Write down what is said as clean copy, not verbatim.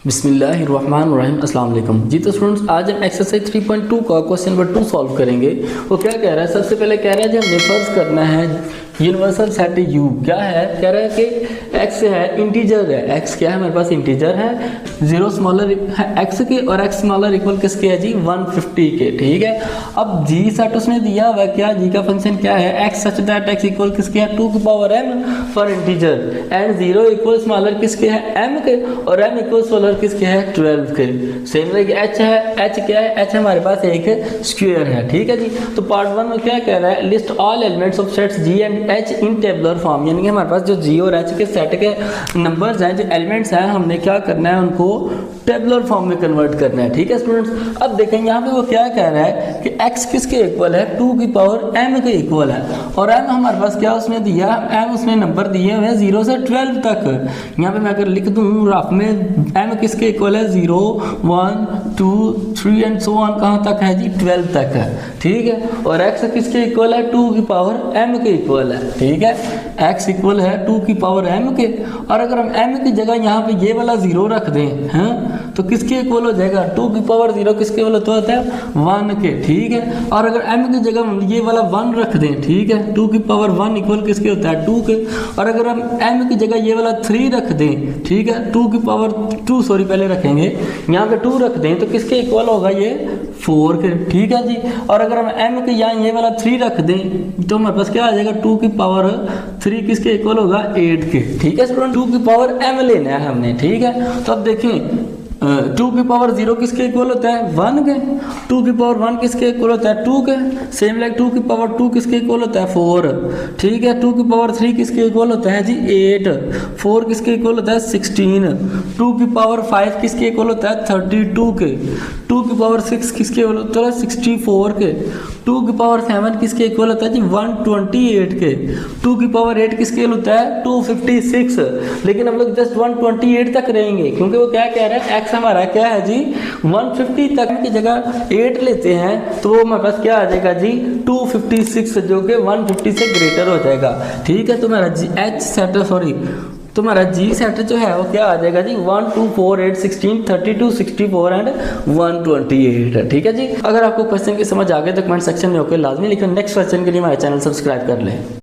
बिस्मिल्लाहिर्रहमानिर्रहीम अस्सलाम वालेकुम जी। तो स्टूडेंट्स आज हम एक्सरसाइज 3.2 का क्वेश्चन नंबर 2 सॉल्व करेंगे। वो क्या कह रहा है, सबसे पहले कह रहा है जी हमने फर्ज करना है यूनिवर्सल सेट यू। क्या है, कह रहा है कि एक्स है इंटीजर है, एक्स क्या है हमारे पास इंटीजर है, जीरो स्मॉलर है एक्स के और एक्स स्मॉलर इक्वल किसके है जी 150 के। ठीक है, अब जी सेट उसने दिया हुआ क्या, जी का फंक्शन क्या है x such that x equal किसके है 2 की power m for integer and zero equal smaller किसके है m के और m इक्वल स्मॉलर किसके है 12 के। सेम लाइक h है, h क्या है, h हमारे पास एक स्क्वायर है। ठीक है जी, तो पार्ट 1 में क्या कह रहा है, list all elements of sets g and h in tabular form, यानी कि हमारे पास जो g और h के सेट के नंबर्स हैं, जो एलिमेंट्स हैं, हमने क्या करना है उनको टेबुलर फॉर्म में कन्वर्ट करना है। ठीक है स्टूडेंट्स, अब देखें यहाँ पे वो क्या कह रहा है कि x किसके इक्वल है 2 की पावर m के इक्वल है और m हमारे पास क्या उसने दिया, m उसने नंबर दिए हुए 0 से 12 तक। यहाँ पे मैं अगर लिख दूँ रफ में m किसके इक्वल है 0 1 2 3 एंड सो ऑन, कहाँ तक है जी 12 तक है। ठीक है, और x किसके इक्वल है 2 की पावर m के इक्वल है। ठीक है, x इक्वल है 2 की पावर m के, और अगर हम m की जगह यहाँ पे ये वाला 0 रख दें हैं तो किसके इक्वल हो जाएगा 2 की पावर 0 किसके इक्वल होता है 1 के। ठीक है, और अगर m की जगह हम ये वाला 1 रख दें, ठीक है 2 की पावर 1 इक्वल किसके होता है 2 के, और अगर हम m की जगह ये वाला 3 रख दें, ठीक है 2 की पावर 2 सॉरी पहले रखेंगे यहाँ पे 2 रख दें तो किसके इक्वल होगा ये 4 के। ठीक है जी, और अगर हम m के यहाँ ये वाला 3 रख दें तो हमारे पास क्या आ जाएगा 2 की पावर 3 किसके इक्वल होगा 8 के। ठीक है स्टूडेंट, 2 की पावर m लेना है हमने। ठीक है, तो अब देखें 2 की पावर 0 किसके इक्वल होता है 1 के, 2 की पावर 1 किसके इक्वल होता है 2 के, सेम लाइक 2 की पावर 2 किसके इक्वल होता है 4। ठीक है, 2 की पावर 3 किसके इक्वल होता है जी 8, 4 किसके इक्वल होता है 16, 2 की पावर 5 किसके इक्वल होता है 32 के, 2 की पावर 6 किसके इक्वल होता है 64 के, 2 की पावर 7 किसके इक्वल होता है जी 128 के, 2 की पावर 8 किसके इक्वल होता है 256। लेकिन हम लोग जस्ट 128 तक रहेंगे क्योंकि वो क्या कह रहा है x हमारा क्या है जी 150 तक की जगह 8 लेते हैं तो वो हमारे पास क्या आ जाएगा जी 256 जो कि 150 से ग्रेटर हो जाएगा। ठीक है, तो मेरा जी h सेट सॉरी तो हमारा जी सेट जो है वो क्या आ जाएगा जी 1 2 4 8 16 32 64 एंड 128। ठीक है जी, अगर आपको क्वेश्चन की समझ आ गई तो कमेंट सेक्शन में ओके लाजमी लिखें। नेक्स्ट क्वेश्चन के लिए हमारा चैनल सब्सक्राइब कर लें।